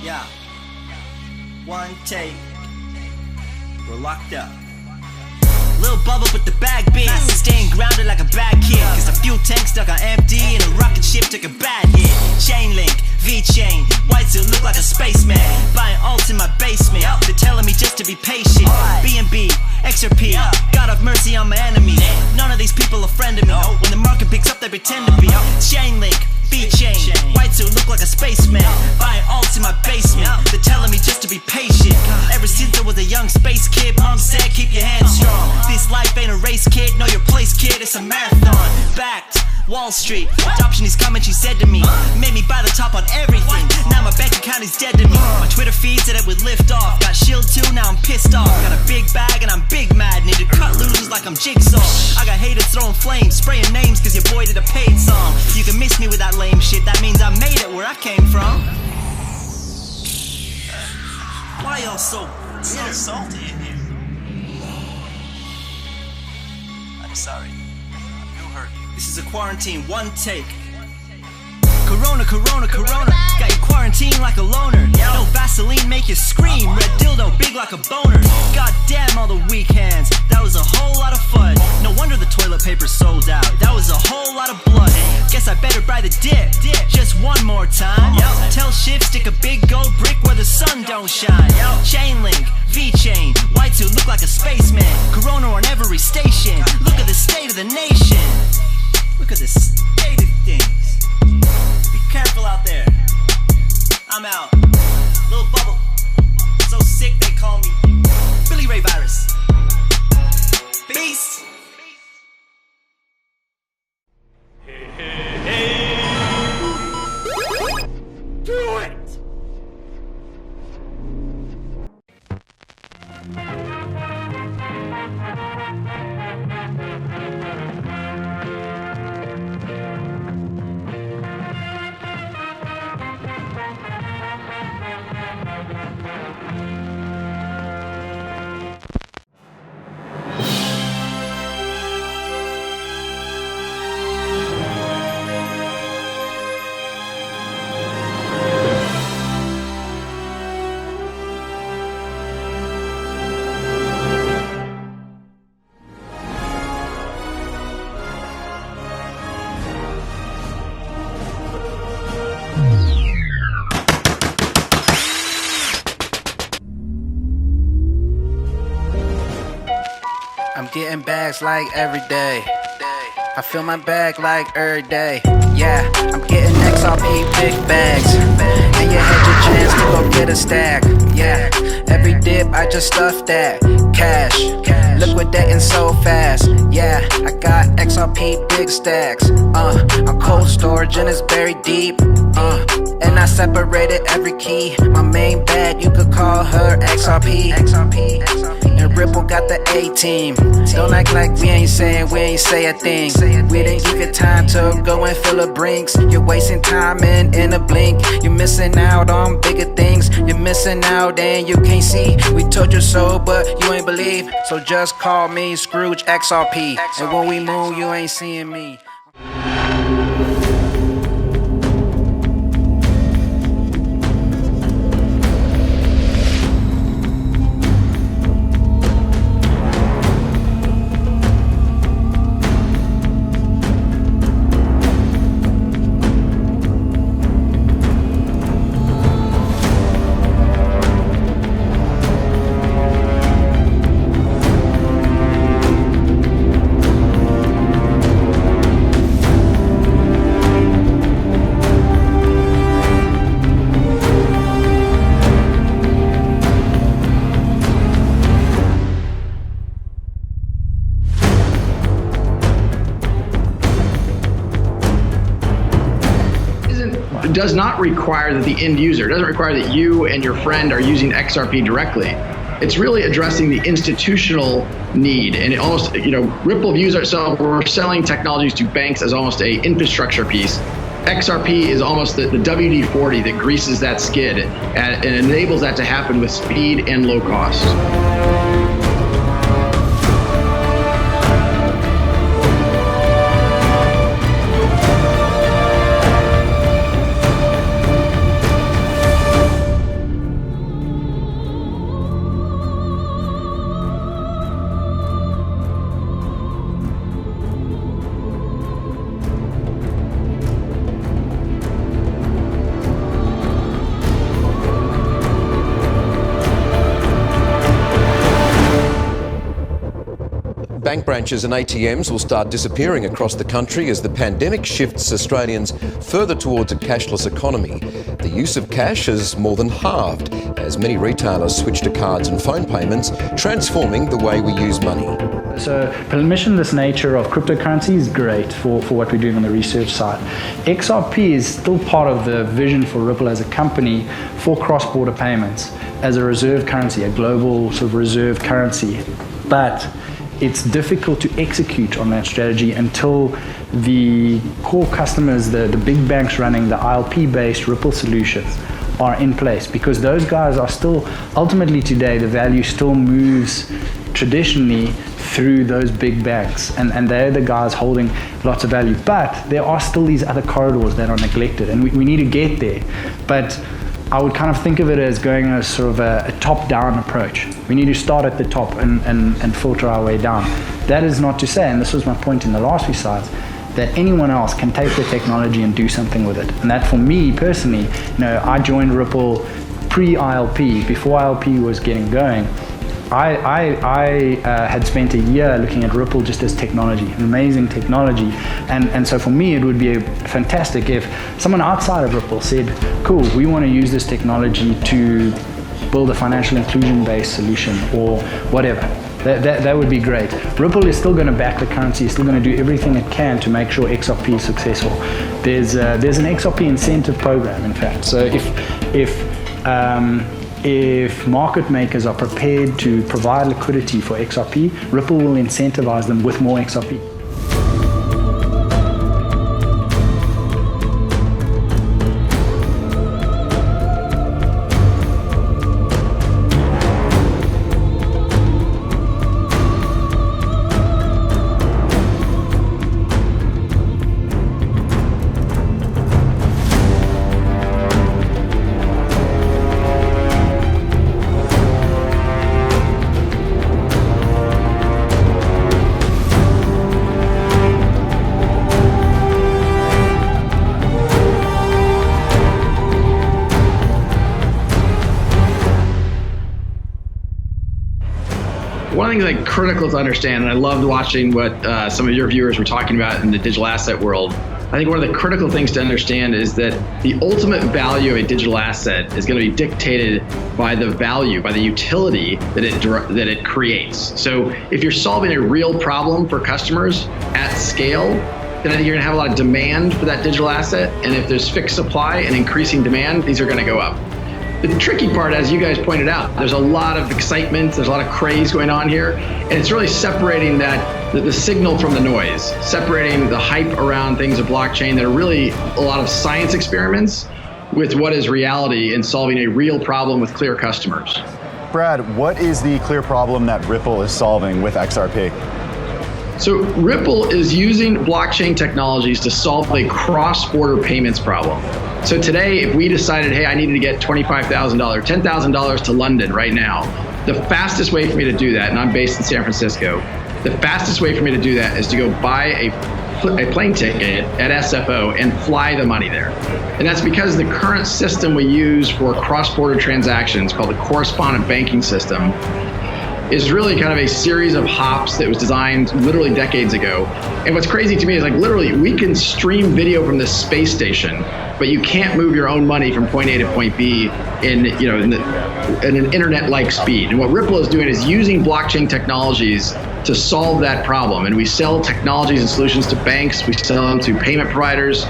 Yeah. One take. We're locked up. Little bubble with the bag biz, staying grounded like a bad kid. Cause the fuel tank stuck on empty and a rocket ship took a bad hit. Chainlink, Vechain, white suit look like a spaceman. Buying alts in my basement, they're telling me just to be patient. B&B, XRP, God have mercy on my enemies. None of these people are friend of me. When the market picks up they pretend to be. Chainlink, Vechain, white suit look like a spaceman. Buying alts in my basement, they're telling me just to be patient. Ever since I was a young space kid, mom said keep your hands strong. This life ain't a race, kid, know your place, kid, it's a marathon. Backed, Wall Street, adoption is coming, she said to me. Made me buy the top on everything, now my bank account is dead to me. My Twitter feed said it would lift off, got shield too, now I'm pissed off. Got a big bag and I'm big mad, need to cut losers like I'm Jigsaw. I got haters throwing flames, spraying names cause your boy did a paid song. You can miss me with that lame shit, that means I made it where I came from. Why y'all so salty in here? I'm sorry. Who hurt you? This is a quarantine, one take. Corona, Corona, Corona, got you quarantined like a loner. No Vaseline make you scream, red dildo big like a boner. God damn all the weak hands, that was a whole lot of fun. No wonder the toilet paper sold out, that was a whole lot of blood. Guess I better buy the dip, just one more time. Tell Shiv stick a big gold brick where the sun don't shine. Chainlink, Vechain, white suit look like a spaceman. Corona on every station, look at the state of the nation. Look at the state of things. Be careful out there. I'm out. Little bubble. So sick they call me Billy Ray Virus. Peace. Hey, hey, hey. Do it. I'm getting bags like every day. I fill my bag like every day. Yeah, I'm getting XRP big bags. And you had your chance to go get a stack. Yeah, every dip I just stuffed that cash. Liquidating so fast. Yeah, I got XRP big stacks. I'm cold storage and it's buried deep. And I separated every key. My main bag, you could call her XRP. And Ripple got the A-team. Don't act like we ain't say a thing. We didn't give you time to go and fill the brinks. You're wasting time in a blink. You're missing out on bigger things. You're missing out and you can't see. We told you so, but you ain't believe. So just call me Scrooge XRP. And when we move, you ain't seeing me. Does not require that the end user, doesn't require that you and your friend are using XRP directly. It's really addressing the institutional need, and it almost, Ripple views itself, we're selling technologies to banks as almost a infrastructure piece. XRP is almost the WD-40 that greases that skid and enables that to happen with speed and low cost. Bank branches and ATMs will start disappearing across the country as the pandemic shifts Australians further towards a cashless economy. The use of cash has more than halved as many retailers switch to cards and phone payments, transforming the way we use money. So permissionless nature of cryptocurrency is great for what we're doing on the research side. XRP is still part of the vision for Ripple as a company for cross-border payments as a reserve currency, a global sort of reserve currency. But it's difficult to execute on that strategy until the core customers, the big banks running the ILP-based Ripple solutions are in place, because those guys are still, ultimately today, the value still moves traditionally through those big banks, and they're the guys holding lots of value. But there are still these other corridors that are neglected, and we need to get there. But I would kind of think of it as going as sort of a top-down approach. We need to start at the top and filter our way down. That is not to say, and this was my point in the last few slides, that anyone else can take the technology and do something with it. And that for me personally, I joined Ripple pre-ILP, before ILP was getting going. I had spent a year looking at Ripple just as technology, an amazing technology. And so for me, it would be fantastic if someone outside of Ripple said, cool, we want to use this technology to build a financial inclusion-based solution or whatever. That would be great. Ripple is still going to back the currency, it's still going to do everything it can to make sure XRP is successful. There's an XRP incentive program, in fact. So if market makers are prepared to provide liquidity for XRP, Ripple will incentivize them with more XRP. One thing like critical to understand, and I loved watching what some of your viewers were talking about in the digital asset world. I think one of the critical things to understand is that the ultimate value of a digital asset is going to be dictated by the value, by the utility that it creates. So if you're solving a real problem for customers at scale, then I think you're going to have a lot of demand for that digital asset. And if there's fixed supply and increasing demand, these are going to go up. The tricky part, as you guys pointed out, there's a lot of excitement, there's a lot of craze going on here, and it's really separating the signal from the noise, separating the hype around things of blockchain that are really a lot of science experiments with what is reality and solving a real problem with clear customers. Brad, what is the clear problem that Ripple is solving with XRP? So Ripple is using blockchain technologies to solve a cross-border payments problem. So today, if we decided, hey, I needed to get $25,000, $10,000 to London right now, the fastest way for me to do that, and I'm based in San Francisco, the fastest way for me to do that is to go buy a plane ticket at SFO and fly the money there. And that's because the current system we use for cross-border transactions, called the correspondent banking system, is really kind of a series of hops that was designed literally decades ago. And what's crazy to me is like literally we can stream video from the space station, but you can't move your own money from point A to point B in an internet-like speed. And what Ripple is doing is using blockchain technologies to solve that problem. And we sell technologies and solutions to banks, we sell them to payment providers.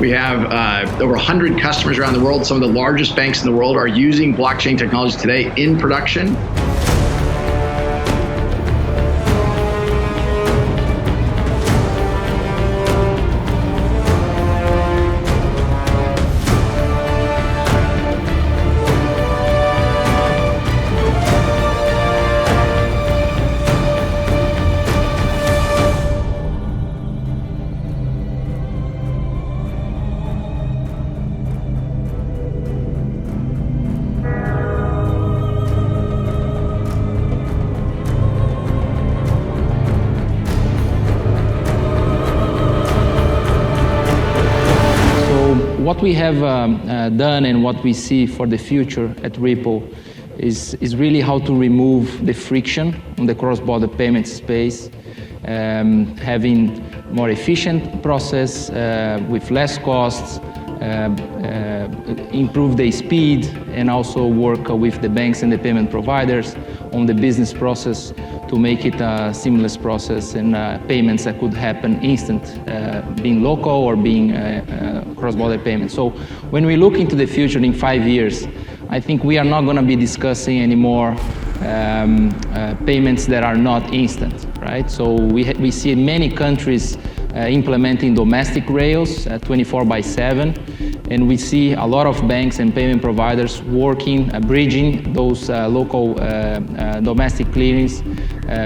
We have over 100 customers around the world. Some of the largest banks in the world are using blockchain technology today in production. What we have done and what we see for the future at Ripple is really how to remove the friction on the cross-border payment space, having more efficient process with less costs, improve the speed, and also work with the banks and the payment providers on the business process to make it a seamless process and payments that could happen instant, being local or being cross-border payments. So when we look into the future in 5 years, I think we are not going to be discussing anymore payments that are not instant, right? So we see many countries implementing domestic rails 24/7, and we see a lot of banks and payment providers working, bridging those local domestic clearings,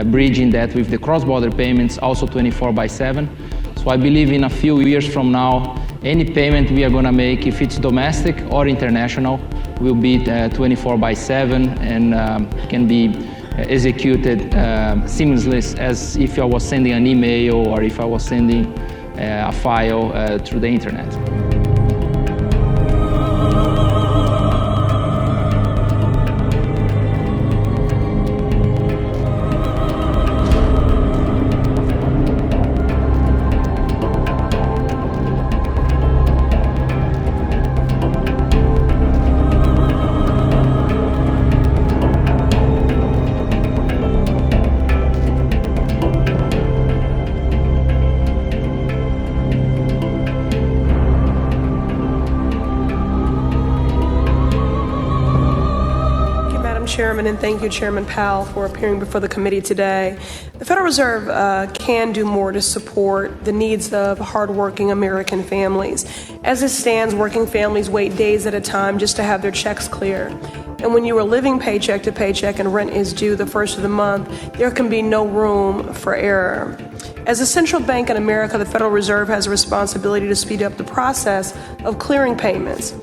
bridging that with the cross-border payments also 24/7. So I believe in a few years from now, any payment we are going to make, if it's domestic or international, will be 24/7 and can be executed seamlessly as if I was sending an email or if I was sending a file through the internet. Chairman, and thank you, Chairman Powell, for appearing before the committee today. The Federal Reserve can do more to support the needs of hardworking American families. As it stands, working families wait days at a time just to have their checks clear. And when you are living paycheck to paycheck and rent is due the first of the month, there can be no room for error. As a central bank in America, the Federal Reserve has a responsibility to speed up the process of clearing payments.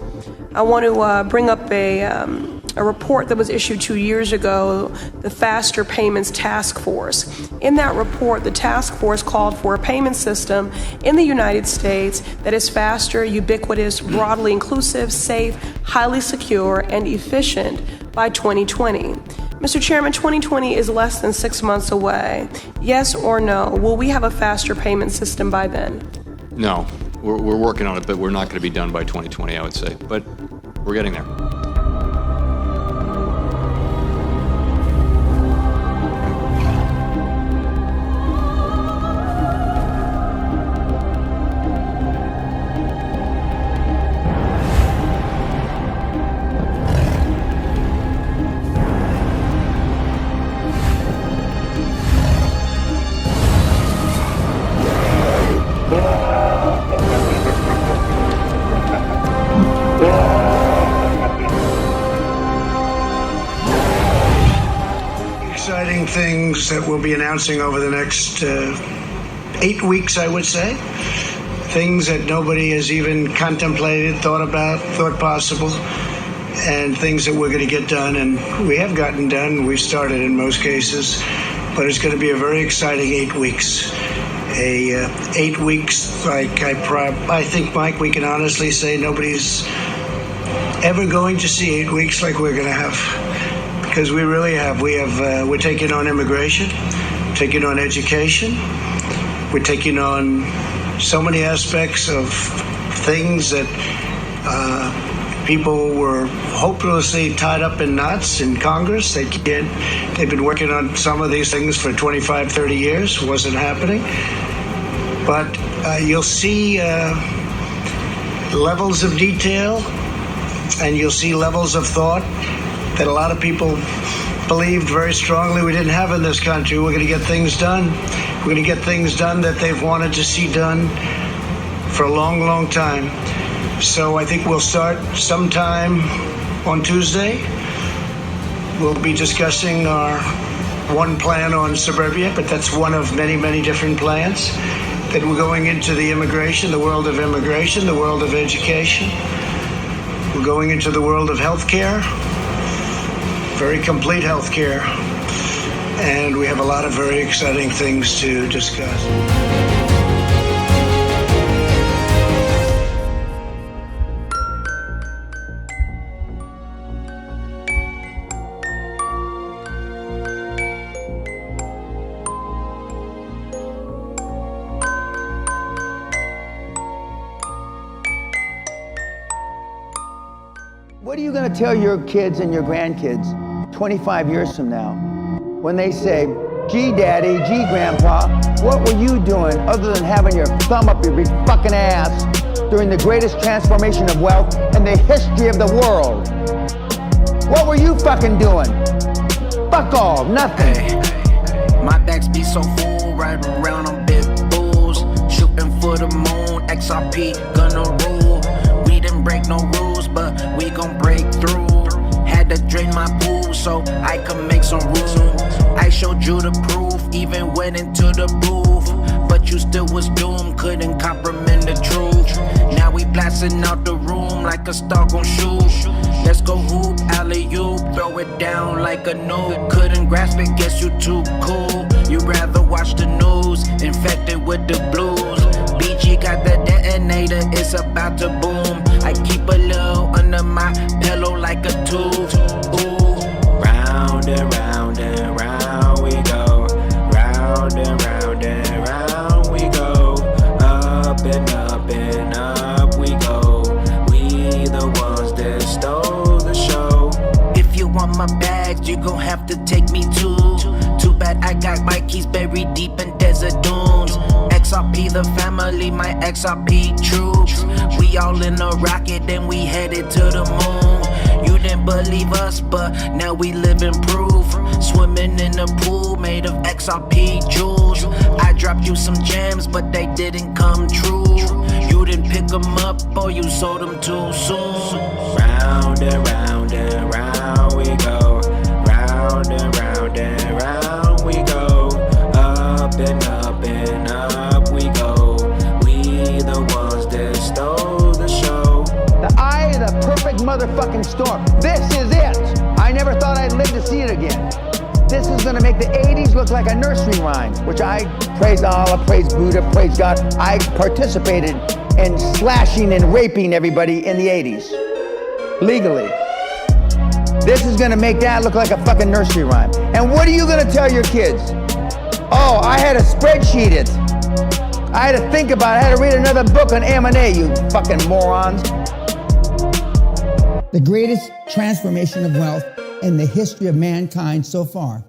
I want to bring up a report that was issued 2 years ago, the Faster Payments Task Force. In that report, the task force called for a payment system in the United States that is faster, ubiquitous, broadly inclusive, safe, highly secure, and efficient by 2020. Mr. Chairman, 2020 is less than 6 months away. Yes or no, will we have a faster payment system by then? No, we're working on it, but we're not going to be done by 2020, I would say. But we're getting there. Exciting things that we'll be announcing over the next 8 weeks, I would say. Things that nobody has even contemplated, thought about, thought possible, and things that we're going to get done, and we have gotten done. We've started in most cases, but it's going to be a very exciting 8 weeks. 8 weeks, like I think, Mike, we can honestly say nobody's ever going to see 8 weeks like we're going to have. Because we really have. We're taking on immigration, taking on education. We're taking on so many aspects of things that people were hopelessly tied up in knots in Congress. They've been working on some of these things for 25, 30 years. Wasn't happening. But you'll see levels of detail, and you'll see levels of thought that a lot of people believed very strongly we didn't have in this country. We're going to get things done. We're going to get things done that they've wanted to see done for a long, long time. So I think we'll start sometime on Tuesday. We'll be discussing our one plan on suburbia, but that's one of many, many different plans. That we're going into the immigration, the world of immigration, the world of education. We're going into the world of healthcare. Very complete health care, and we have a lot of very exciting things to discuss. What are you going to tell your kids and your grandkids 25 years from now when they say, gee, Daddy, gee, Grandpa, what were you doing other than having your thumb up your big fucking ass during the greatest transformation of wealth in the history of the world? What were you fucking doing? Fuck all, nothing. Hey, my bags be so full, riding around on big bulls, shooting for the moon, XRP gonna rule. We didn't break no rules, but we gon' break through. Had to drain my pool so I could make some room. I showed you the proof, even went into the booth, but you still was doomed, couldn't comprehend the truth. Now we blasting out the room like a star gon' shoot. Let's go hoop, alley-oop, throw it down like a noob. Couldn't grasp it, guess you too cool. You'd rather watch the news, infected with the blues. BG got the detonator, it's about to boom. I keep a little under my pillow like a tooth. Ooh, round and round and round we go. Round and round and round we go. Up and up and up we go. We the ones that stole the show. If you want my bags, you gon' have to take me too bad I got my keys buried deep in desert dunes. XRP the family, my XRP troops. We all in a rocket and we headed to the moon. You didn't believe us, but now we living proof. Swimming in a pool made of XRP jewels. I dropped you some gems, but they didn't come true. You didn't pick them up or you sold them too soon. Round and round and round we go. Round and round and round we go. Up and up and up we go. We the ones that stole the show. The eye of the perfect motherfucking storm. This is it. I never thought I'd live to see it again. This is gonna make the 80s look like a nursery rhyme, which I praise Allah, praise Buddha, praise God. I participated in slashing and raping everybody in the 80s, legally. This is gonna make that look like a fucking nursery rhyme. And what are you gonna tell your kids? Oh, I had to spreadsheet it. I had to think about it. I had to read another book on M&A, you fucking morons. The greatest transformation of wealth in the history of mankind so far